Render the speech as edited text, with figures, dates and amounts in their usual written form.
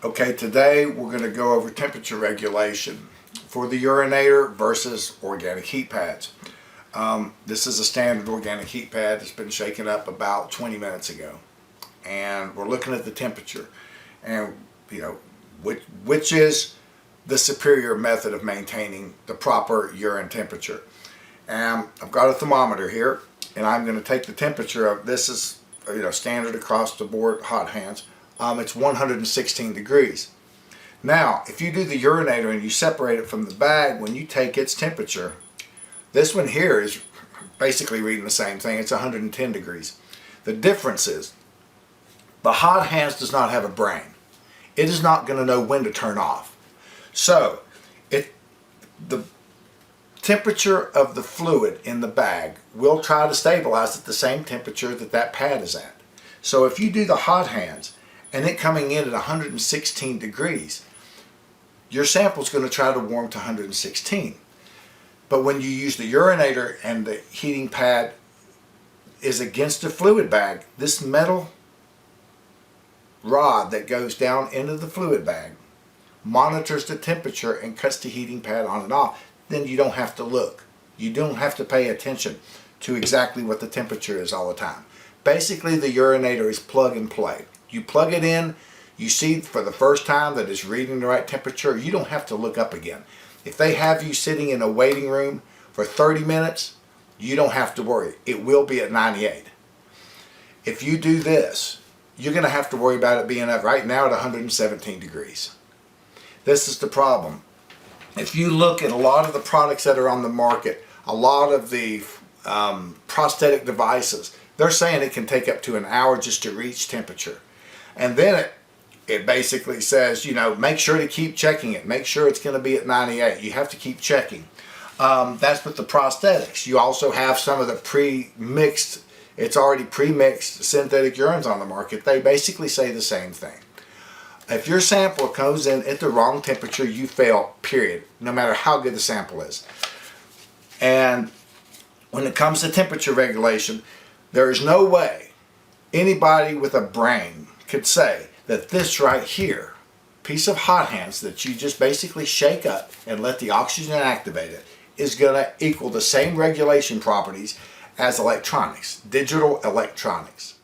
Okay, today we're going to go over temperature regulation for the urinator versus organic heat pads. This is a standard organic heat pad that's been shaken up about 20 minutes ago. And we're looking at the temperature and, which is the superior method of maintaining the proper urine temperature. And I've got a thermometer here, and I'm going to take the temperature of this is standard across the board hot hands. It's 116 degrees. Now, if you do the urinator and you separate it from the bag, when you take its temperature, this one here is basically reading the same thing. It's 110 degrees. The difference is the hot hands does not have a brain. It is not going to know when to turn off. So, the temperature of the fluid in the bag will try to stabilize at the same temperature that that pad is at. So if you do the hot hands and it coming in at 116 degrees, your sample is going to try to warm to 116. But when you use the urinator and the heating pad is against the fluid bag, this metal rod that goes down into the fluid bag monitors the temperature and cuts the heating pad on and off. Then you don't have to look. You don't have to pay attention to exactly what the temperature is all the time. Basically, the urinator is plug and play. You plug it in, you see for the first time that it's reading the right temperature. You don't have to look up again. If they have you sitting in a waiting room for 30 minutes, you don't have to worry. It will be at 98. If you do this, you're going to have to worry about it being up right now at 117 degrees. This is the problem. If you look at a lot of the products that are on the market, a lot of the prosthetic devices, they're saying it can take up to an hour just to reach temperature. And then it basically says, make sure to keep checking it. Make sure it's going to be at 98. You have to keep checking. That's with the prosthetics. You also have some of the pre-mixed, it's already pre-mixed synthetic urines on the market. They basically say the same thing. If your sample comes in at the wrong temperature, you fail, period, no matter how good the sample is. And when it comes to temperature regulation, there is no way anybody with a brain could say that this right here, piece of hot hands that you just basically shake up and let the oxygen activate it, is going to equal the same regulation properties as electronics, digital electronics.